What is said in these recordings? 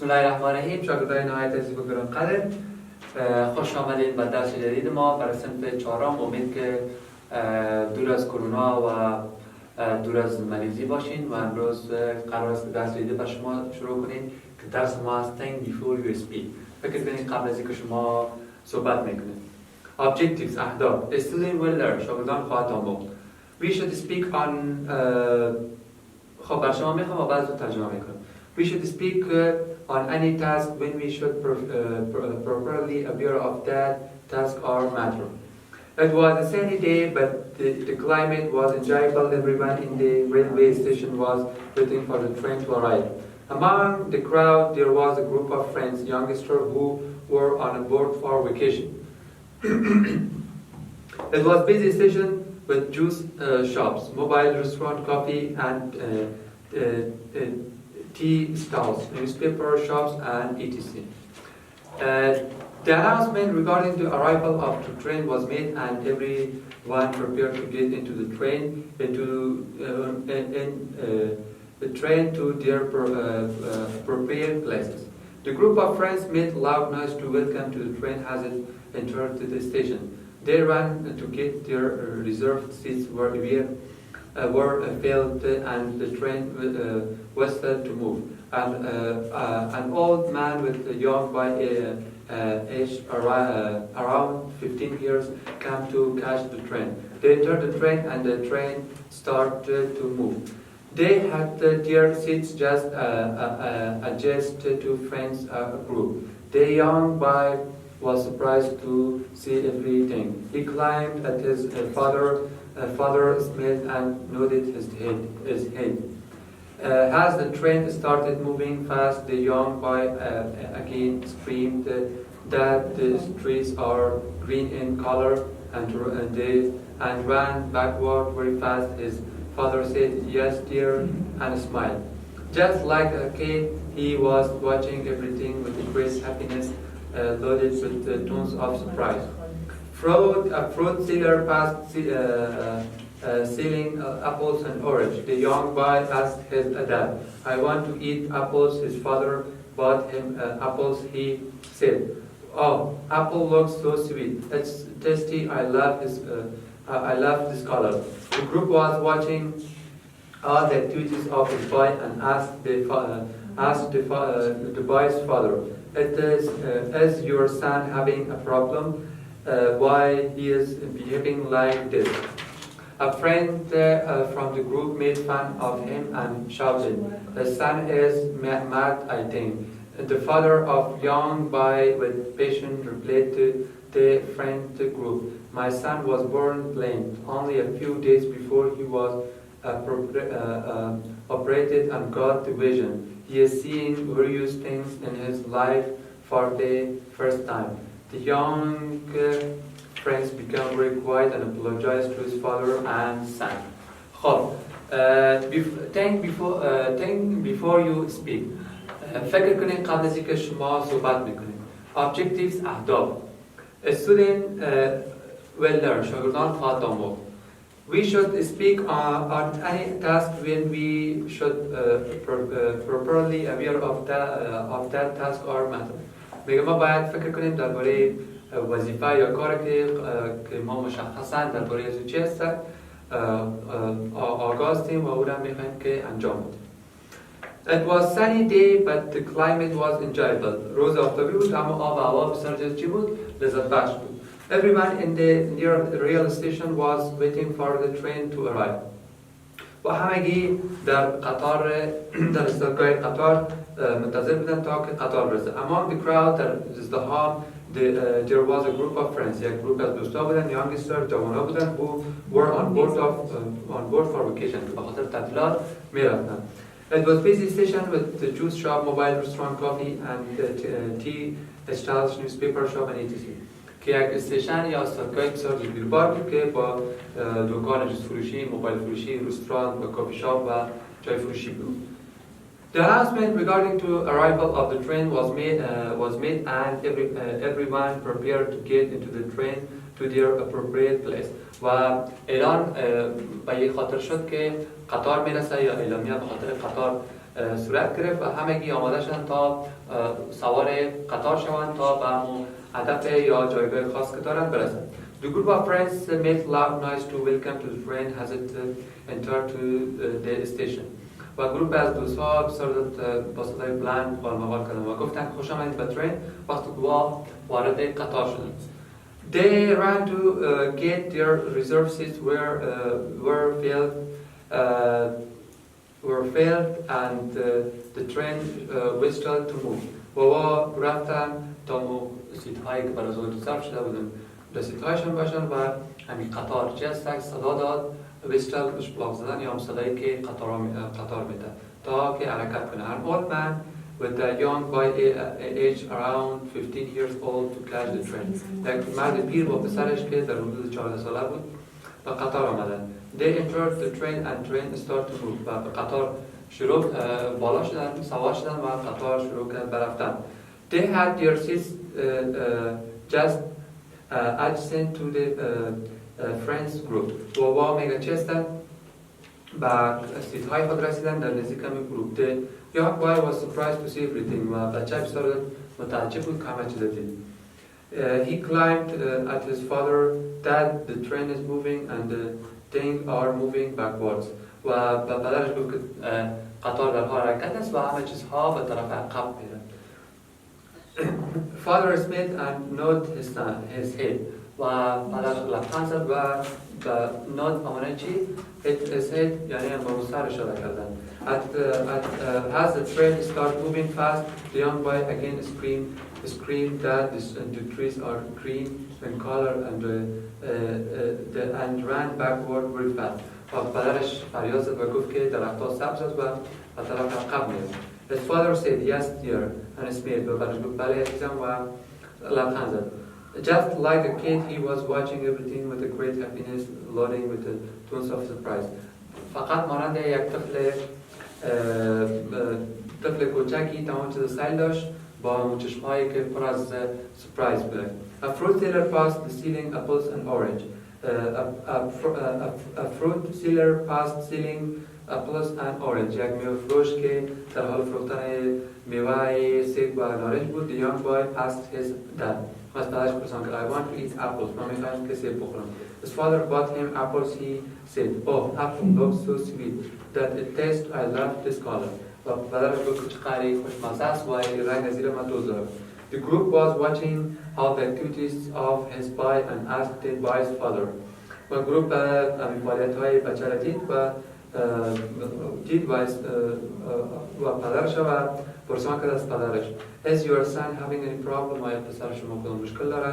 بسم الله الرحمن الرحیم. شاگردان نهایت عزیز و گرانقدر، خوش آمدید به درس جدید ما برای صنف چهارم. امید که دور از کرونا و دور از مریضی باشین و امروز قرار است درس جدید به شما شروع کنیم که درس ما از Think Before You Speak. فکر کنید قبل از اینکه شما صحبت میکنید. Objectives، اهداف. A student will learn. شاگردان خواهد آموخت. We should speak on خب بر شما میخوام و بعض رو ترجمه میکنم. We should speak on any task when we should properly aware of that task or matter. It was a sunny day, but the climate was enjoyable. Everyone in the railway station was waiting for the train to arrive. Among the crowd, there was a group of friends, youngsters who were on board for vacation. It was a busy station with juice shops, mobile restaurant, coffee, and tea stalls, newspaper shops, and etc. The announcement regarding the arrival of the train was made, and everyone prepared to get into the train, the train to their prepared places. The group of friends made loud noise to welcome to the train as it entered the station. They ran to get their reserved seats were filled, and the train was set to move. And an old man with a young boy aged around 15 years came to catch the train. They entered the train and the train started to move. They had their seats just adjusted to friends' group. The young boy was surprised to see everything. He climbed at his father smiled and nodded his head. As the train started moving fast, the young boy again screamed that the streets are green in color and ran backward very fast. His father said, "Yes, dear," and smiled. Just like a kid, he was watching everything with great happiness, loaded with tons of surprise. A fruit seller passed selling apples and orange. The young boy asked his dad, "I want to eat apples." His father bought him apples. He said, "Oh, apple looks so sweet. It's tasty. I love this color." The group was watching all the activities of his boy and asked the boy's father, "Is your son having a problem? Why he is behaving like this?" A friend from the group made fun of him and shouted, "The son is mad, I think." The father of young boy with passion replied to the friend group, "My son was born blind. Only a few days before he was operated and got the vision. He is seeing various things in his life for the first time." The young friends became very quiet and apologized to his father and son. خب think before you speak. فکر کنید قبل از اینکه شما صحبت میکنید. Objectives، اهداف. A student will learn. شاگردان خواهد آموخت. We should speak on any task when we should properly aware of that task or matter. میگه ما باید فکر کنیم درباره وظیفه یا کاری که ما مشخصا درباره از چی هست آگاهیم و او را میخوایم که انجام بدیم. It was sunny day, but the climate was enjoyable. روز آفتابی بود اما آب و هوا بسیار چی بود؟ لذت بخش بود. Everyone in the near rail station was waiting for the train to arrive. و همگی در ایستگاه قطار منتظر بودن تا که قطار برسه. Among the crowd در ازدحام there was a group of friends. یک گروپ از دوستا بودن، youngsters، جوانا بودن who were on board for vacation که به خاطر تعطیلات میرفتن. It was busy station with the juice shop, mobile restaurant, coffee and tea stalls, newspaper shop and etc. که یک استیشن یا استادگاه بسیار زیربار بود که با دکان جوس فروشی، موبایل فروشی، رستوران و کافی شاپ و جای فروشی بود. The announcement regarding to arrival of the train was made and everyone prepared to get into the train to their appropriate place. و اعلان به یک خاطر شد که قطار میرسه یا اعلامیه به خاطر قطار صورت گرفت و همگی آماده شدن تا سوار قطار شوند تا به همون هدف یا جایگاه خاص که دارن برسن. The group of friends made loud noise to welcome to the train as it entered to the station. و گروه از دوستها بسیار با صدای بلند قالمقال کردن و گفتن خوش آمدید به ترین وقتی که وارد قطار شدن. They ran to get their reserve seats were filled and the train whistled to move. و رفتن تا سیت هایی که برای خود رزرو شده بودن به سیت هایشون باشن و همین قطار جست صدا داد ویستل بهش بلاک زدن یا هم صدایی که قطار میده تا که حرکت کنه. An old man with a young boy age around 15 years old to catch the train. یک مرد پیر با پسرش که در حدود 14 ساله بود به قطار آمدن. They entered the train and train started to move. و به قطار شروع بالا شدن، سوار شدن و قطار شروع کرد برفتن. They had their seats just adjacent to the friends group. و میگه چستن با سیت های خود رسیدن در نزدیک همین گروپ. The young boy was surprised to see everything. و بچه بسیار متعجب بود که همه چیز دید. He climbed at his father that the train is moving and the things are moving backwards. و به پدرش گفت که قطار در حال حرکت است و همه چیزها به طرف عقب میره. Father smiled and nodded his head. و پدر لبخند زد و نود همونه چی؟ his head یعنی با سر اشاره کردن. As the train started moving fast, the young boy again screamed that the trees are green in color and ran backward very fast. و پدرش فریاد زد و گفت که درختها سبز است و به طرف عقب میاد. His father said yes dear and smiled. و پدرش گفت بله عزیزم و لبخند زد. Just like a kid, he was watching everything with a great happiness, loading with the tones of surprise. فقط مانند یک طفل کوچکی تمام چیز سیل داشت با چشمهایی که پر از سپرایز بوده. A fruit seller passed selling apples and orange. A fruit seller passed selling apples and orange. یک میوه فروش که در حال فروختن میوه سیب و نارنج بود. The young boy passed his dad. از پدرش پرسان کرد I want to eat apples. من میخوایم که سیب بخورم. His father bought him apples. He said, oh, apple looks so sweet that it tastes. I love this color. و پدرش گفت که چقدر خوشمزه است و رنگ زیر من دوست دارم. The group was watching how the activities of his boy and asked it by his father. و گروپ فعالیت‌های بچه را دید و پدرش و پرسان کرد از پدرش. Is your son having any problem? آیا پسر شما کدام مشکل داره؟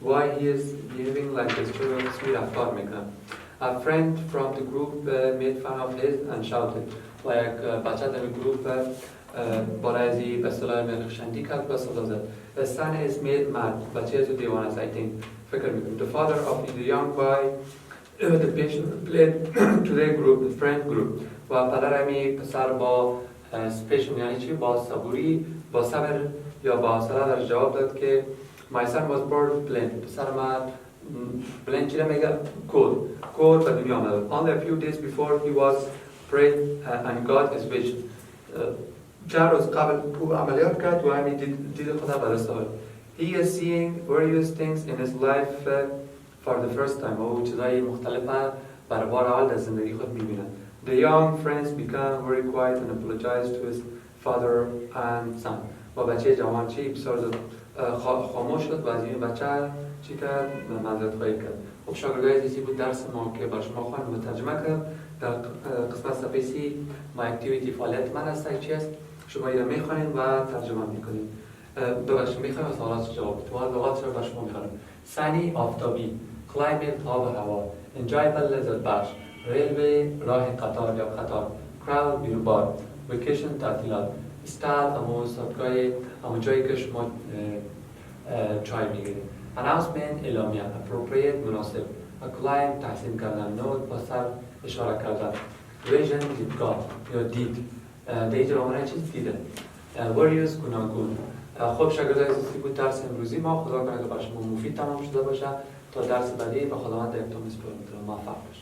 Why he is behaving like this? چرا سوی رفتار میکنه؟ A friend from the group made fun of his and shouted. و یک بچه در گروپ برای ازی به صلاح میخشندی کرد و صدا زد. The son is made mad. بچه از دیوان است. I think فکر میکنم. The father of the young boy the patient played to the group, the friend group. و پدر همی پسر با patient یعنی چی؟ با صبوری، با صبر یا با حوصله در جواب داد که my son was born blind. پسر ما blind چی میگه؟ کور به دنیا آمد. Only a few days before he was prayed and got his vision. چند روز قبل او عملیات کرد و همی دید خدا به دست آورد. He is seeing various things in his life for the first time. او چیزای مختلفه برای بار اول در زندگی خود میبینه. The young friends became very quiet and apologized to his father and son. و بچه جوان چی بسیار خاموش شد و از این بچه چی کرد؟ معذرت خواهی کرد. خب شاگردای عزیزی بود درس ما که برای شما خواهیم ترجمه کرد. در قسمت صفحه 30 ما اکتیویتی فعالیت من هست چی است؟ شما این را میخوانید و ترجمه میکنید. ببخشید میخوایم از سوالات جواب تو لغات رو برای شما میخوانم. سنی آفتابی، کلایمت آب و هوا، انجایبل لذت بخش، ریلوی راه قطار یا قطار، کراود بیروبار، ویکیشن تعطیلات استاد همون صدقای همون جایی که شما چای میگیرید. announcement اعلامیه appropriate مناسب acclaim تحسین کردن note بسر اشاره کردن vision دیدگاه یا دید دیت رو چیز دیدن various گوناگون. خب شاگردای عزیزی بود درس امروزی ما. خدا کنه که برای شما مفید تمام شده باشه. تا درس بعدی به خداوند اقدام می‌سپارم. موفق باشید.